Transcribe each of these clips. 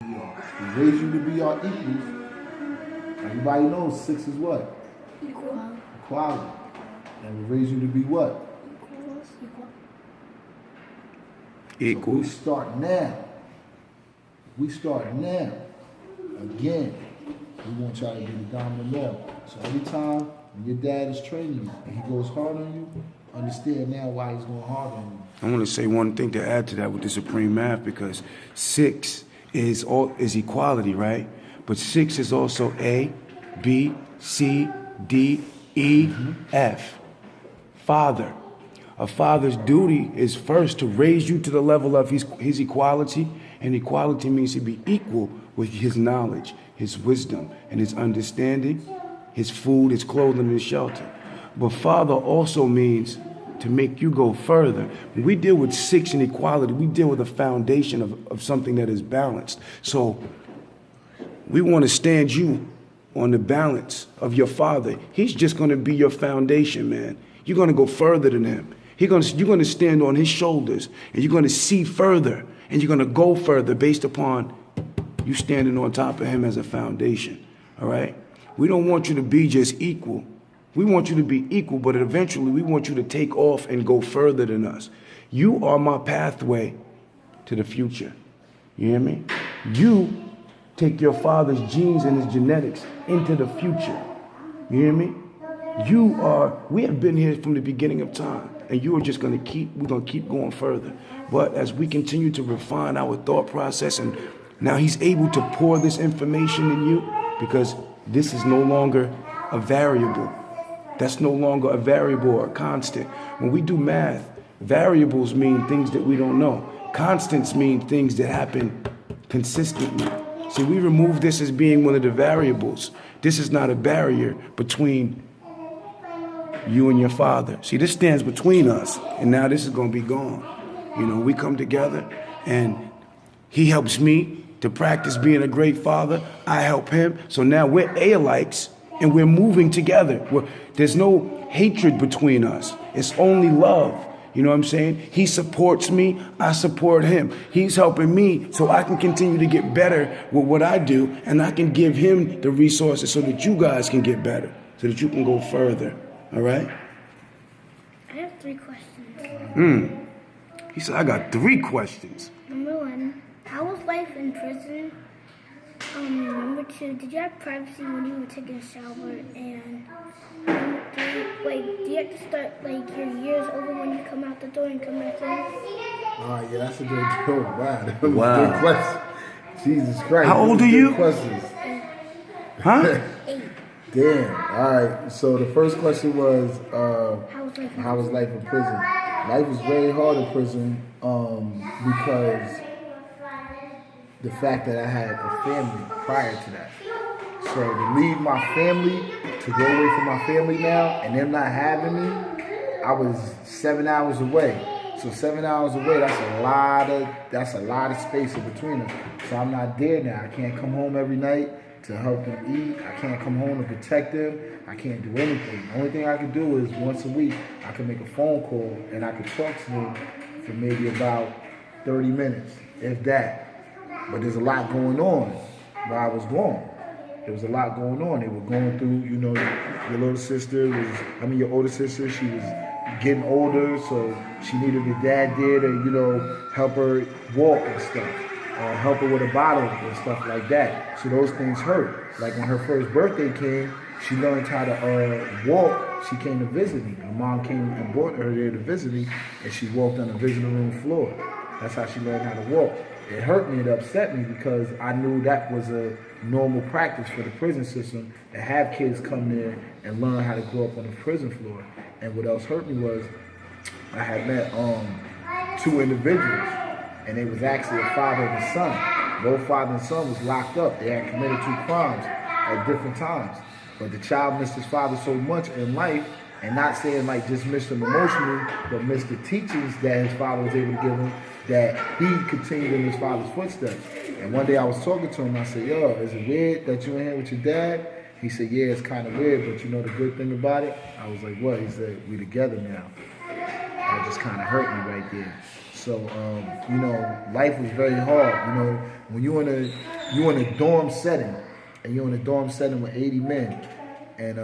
We raise you to be our equals. Everybody knows 6 is what? Equal. Equality. And we raise you to be what? Equal. So we start now. We start now. Again, we want y'all to be the dominant male. So every time when your dad is training you and he goes hard on you, understand now why he's going hard on you. I want to say one thing to add to that with the supreme math, because 6 is equality, right? But 6 is also A, B, C, D, E, F. Father. A father's duty is first to raise you to the level of his equality, and equality means to be equal with his knowledge, his wisdom, and his understanding, his food, his clothing, and his shelter. But father also means to make you go further. When we deal with 6 and equality, we deal with a foundation of something that is balanced. So we want to stand you on the balance of your father. He's just going to be your foundation, man. You're going to go further than him. You're going to stand on his shoulders, and you're going to see further, and you're going to go further based upon you standing on top of him as a foundation, all right? We don't want you to be just equal. We want you to be equal, but eventually we want you to take off and go further than us. You are my pathway to the future. You hear me? You take your father's genes and his genetics into the future. You hear me? We have been here from the beginning of time, and we're going to keep going further. But as we continue to refine our thought process, and now he's able to pour this information in you, because this is no longer a variable. That's no longer a variable or a constant. When we do math, variables mean things that we don't know. Constants mean things that happen consistently. See, we remove this as being one of the variables. This is not a barrier between you and your father. See, this stands between us, and now this is going to be gone. You know, we come together, and he helps me to practice being a great father. I help him. So now we're alikes, and we're moving together. There's no hatred between us. It's only love. You know what I'm saying? He supports me. I support him. He's helping me so I can continue to get better with what I do, and I can give him the resources so that you guys can get better, so that you can go further. All right? I have 3 questions. He said, I got 3 questions. Number 1, how was life in prison? Number 2, did you have privacy when you were taking a shower? And number 3, do you have to start your years over when you come out the door and come back in? Yeah, that's a good joke. Wow. That was Wow. a good question. Jesus Christ. How old are you? Questions. Huh? 8. Damn. All right. So the first question was, How was life in prison? how was life in prison? Life was very hard in prison because the fact that I had a family prior to that. So to leave my family, to go away from my family now, and them not having me, I was 7 hours away. So 7 hours away, that's a lot of space in between us. So I'm not there now. I can't come home every night to help them eat. I can't come home to protect them. I can't do anything. The only thing I can do is once a week, I can make a phone call and I can talk to them for maybe about 30 minutes, if that. But there's a lot going on while I was gone. There was a lot going on. They were going through, your older sister, she was getting older, so she needed her dad there to, help her walk and stuff. Help her with a bottle and stuff like that. So those things hurt. Like when her first birthday came, she learned how to walk. She came to visit me. Her mom came and brought her there to visit me, and she walked on the visiting room floor. That's how she learned how to walk. It hurt me, it upset me, because I knew that was a normal practice for the prison system to have kids come there and learn how to grow up on the prison floor. And what else hurt me was I had met 2 individuals, and they was actually a father and a son. Both father and son was locked up. They had committed 2 crimes at different times. But the child missed his father so much in life, and not saying just missed him emotionally, but missed the teachings that his father was able to give him, that he continued in his father's footsteps. And one day I was talking to him, I said, yo, is it weird that you in here with your dad? He said, yeah, it's kind of weird, but the good thing about it? I was like, what? He said, we together now. That just kind of hurt me right there. So, life was very hard. when you in a dorm setting, and you're in a dorm setting with 80 men, and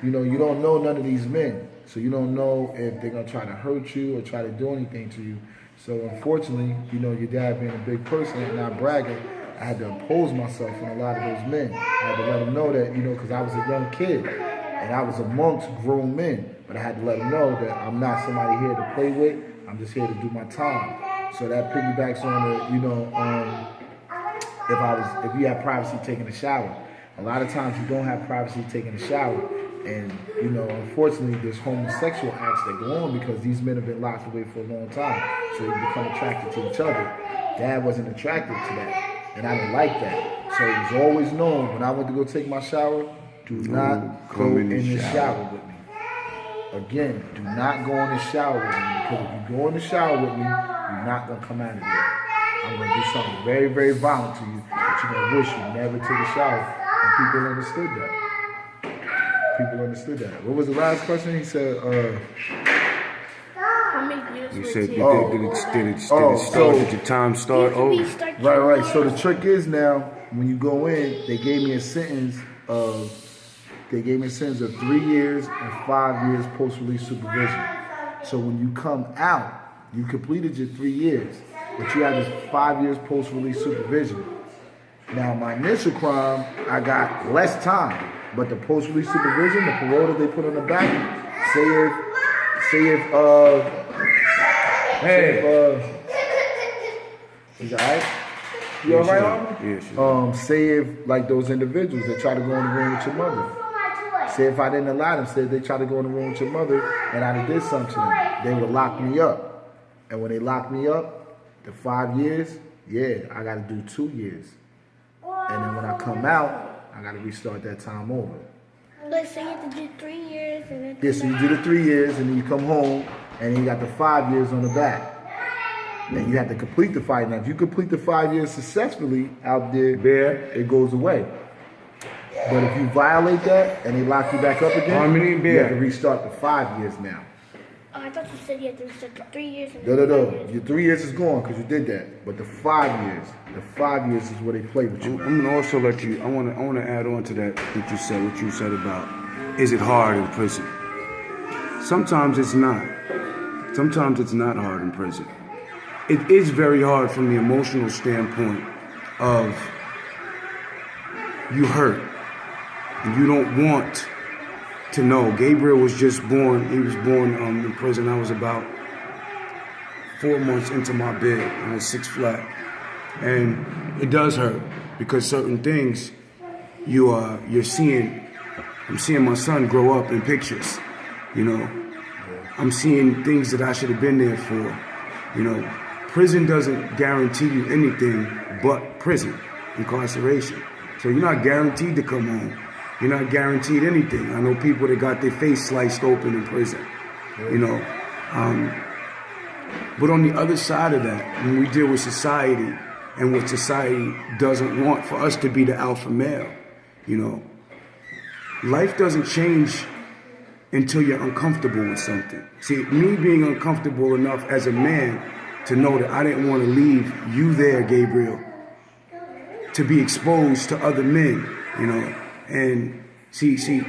you don't know none of these men, so you don't know if they're gonna try to hurt you or try to do anything to you. So unfortunately, your dad being a big person and not bragging, I had to oppose myself from a lot of those men. I had to let them know that, because I was a young kid and I was amongst grown men, but I had to let them know that I'm not somebody here to play with. I'm just here to do my time. So that piggybacks on the, if you have privacy taking a shower. A lot of times you don't have privacy taking a shower. And, unfortunately, there's homosexual acts that go on because these men have been locked away for a long time. So they become attracted to each other. Dad wasn't attracted to that. And I didn't like that. So it was always known when I went to go take my shower, do not go in the shower with me. Again, do not go in the shower with me. Because if you go in the shower with me, you're not going to come out of there. I'm going to do something very, very violent to you that you're going to wish you never took a shower. And people understood that. What was the last question? He said, How many years You would said it did it start? Did your time start? Right. So the trick is now, when you go in, they gave me a sentence of 3 years and 5 years post-release supervision. So when you come out, you completed your 3 years, but you have this 5 years post-release supervision. Now, my initial crime, I got less time, but the post-release supervision, the parole that they put on the back, is that right? You all right, Armin? Yes. Say if, like those individuals that try to go in the room with your mother. Say if I didn't allow them, say if they try to go in the room with your mother and I did something to them, they would lock me up. And when they lock me up, the 5 years, I got to do 2 years. And then when I come out, I got to restart that time over. Let's say you have to do 3 years and then So you do the 3 years and then you come home and then you got the 5 years on the back. And you have to complete the 5. Now, if you complete the 5 years successfully out there, it goes away. But if you violate that and they lock you back up again, you have to restart the 5 years now. I thought you said you had to restart the 3 years. And No. Your 3 years is gone because you did that. But the 5 years is where they play with you. I'm gonna also let you. I want to add on to that. What you said about is it hard in prison? Sometimes it's not. Sometimes it's not hard in prison. It is very hard from the emotional standpoint of you hurt and you don't want to know. Gabriel was just born. He was born in prison. I was about 4 months into my bed. I was 6 flat, and it does hurt because certain things you're seeing. I'm seeing my son grow up in pictures. I'm seeing things that I should have been there for. Prison doesn't guarantee you anything but prison, incarceration. So you're not guaranteed to come home. You're not guaranteed anything. I know people that got their face sliced open in prison, But on the other side of that, when we deal with society and what society doesn't want for us to be the alpha male, life doesn't change until you're uncomfortable with something. See, me being uncomfortable enough as a man to know that I didn't want to leave you there, Gabriel, to be exposed to other men, and see,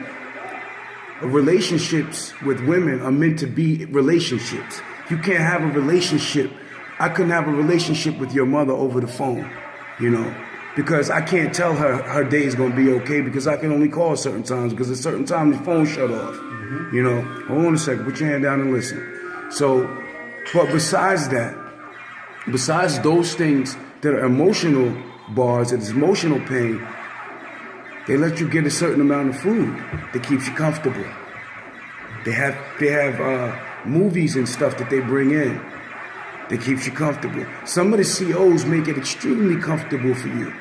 relationships with women are meant to be relationships. You can't have a relationship. I couldn't have a relationship with your mother over the phone, because I can't tell her day is going to be okay because I can only call certain times because at certain times the phone shut off. Hold on a second, put your hand down and listen. So, but besides those things that are emotional bars, that is emotional pain, they let you get a certain amount of food that keeps you comfortable. They have movies and stuff that they bring in that keeps you comfortable. Some of the COs make it extremely comfortable for you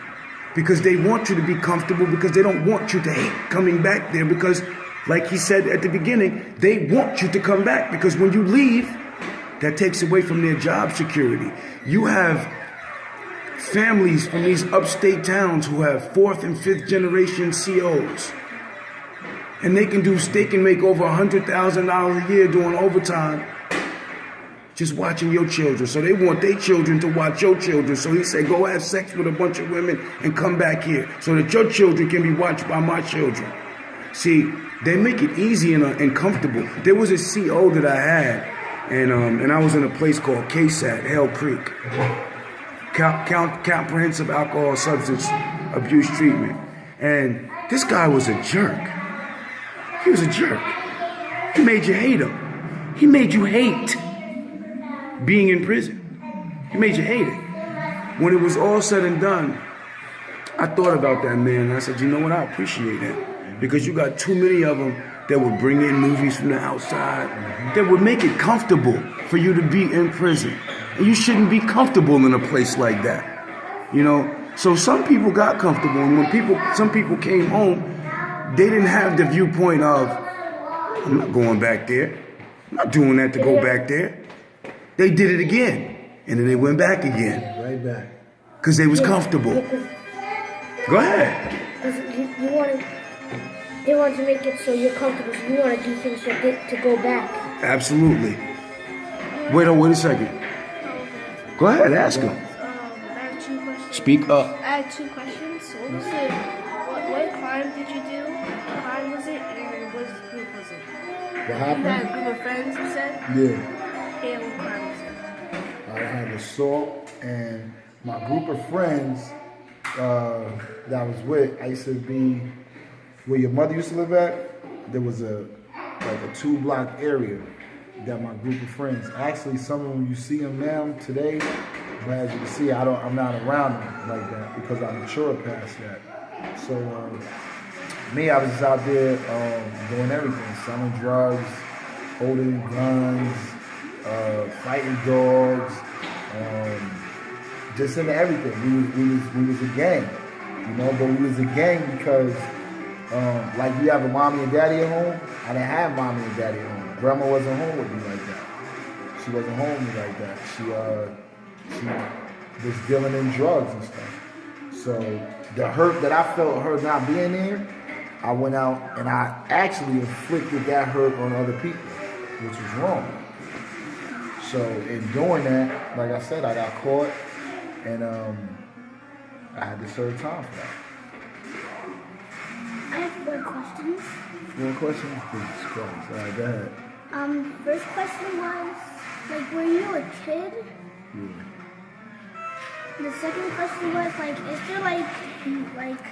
because they want you to be comfortable because they don't want you to hate coming back there because, like he said at the beginning, they want you to come back because when you leave, that takes away from their job security. You have families from these upstate towns who have 4th and 5th generation COs. And they can make over $100,000 a year doing overtime just watching your children. So they want their children to watch your children. So he said, go have sex with a bunch of women and come back here so that your children can be watched by my children. See, they make it easy and comfortable. There was a CO that I had, and I was in a place called KSAT, Hell Creek, Comprehensive Alcohol Substance Abuse Treatment. And this guy was a jerk. He was a jerk. He made you hate him. He made you hate being in prison. He made you hate it. When it was all said and done, I thought about that man, and I said, you know what, I appreciate that. Because you got too many of them that would bring in movies from the outside that would make it comfortable for you to be in prison. And you shouldn't be comfortable in a place like that. You know? So some people got comfortable, and when some people came home, they didn't have the viewpoint of, I'm not going back there. I'm not doing that to go back there. They did it again, and then they went back again. Right back. Because they was comfortable. Go ahead. They wanted to make it so you're comfortable, so you want to do things to go back. Absolutely. Wait a second. Go ahead, ask him. I have 2 questions. Speak up. I have 2 questions. What was it? What crime did you do? What crime was it? And what group was it? What You had happened? a group of friends, you said? Yeah. Yeah, what crime was it? I had assault, and my group of friends that I was with, I used to be where your mother used to live at. There was a 2-block area that my group of friends. Actually, some of them you see them now today, but as you can see, I'm not around them like that because I matured past that. So me, I was just out there doing everything, selling drugs, holding guns, fighting dogs, just into everything. We was a gang, you know. But we was a gang because, like, you have a mommy and daddy at home. I didn't have mommy and daddy at home. Grandma wasn't home with me like that. She wasn't home with me like that. She was dealing in drugs and stuff. So the hurt that I felt, her not being there, I went out and I actually inflicted that hurt on other people, which was wrong. So in doing that, like I said, I got caught, and I had to serve time for that. I have 4 questions. One question? Jesus Christ. All right, go ahead. First question was, like, were you a kid? Yeah. The second question was, like, is there, like,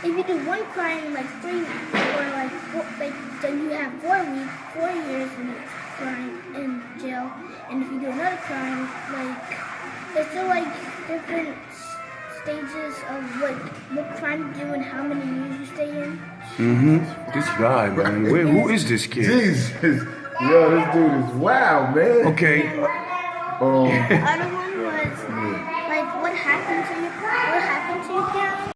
if you do one crime, like, 3 or, like, 4, like, then you have 4 years in crime in jail, and if you do another crime, like, is there, like, different stages of what crime you do and how many years you stay in? This guy, man. Who is this kid? Jesus. Yo, this dude is wild, man. Okay. I don't want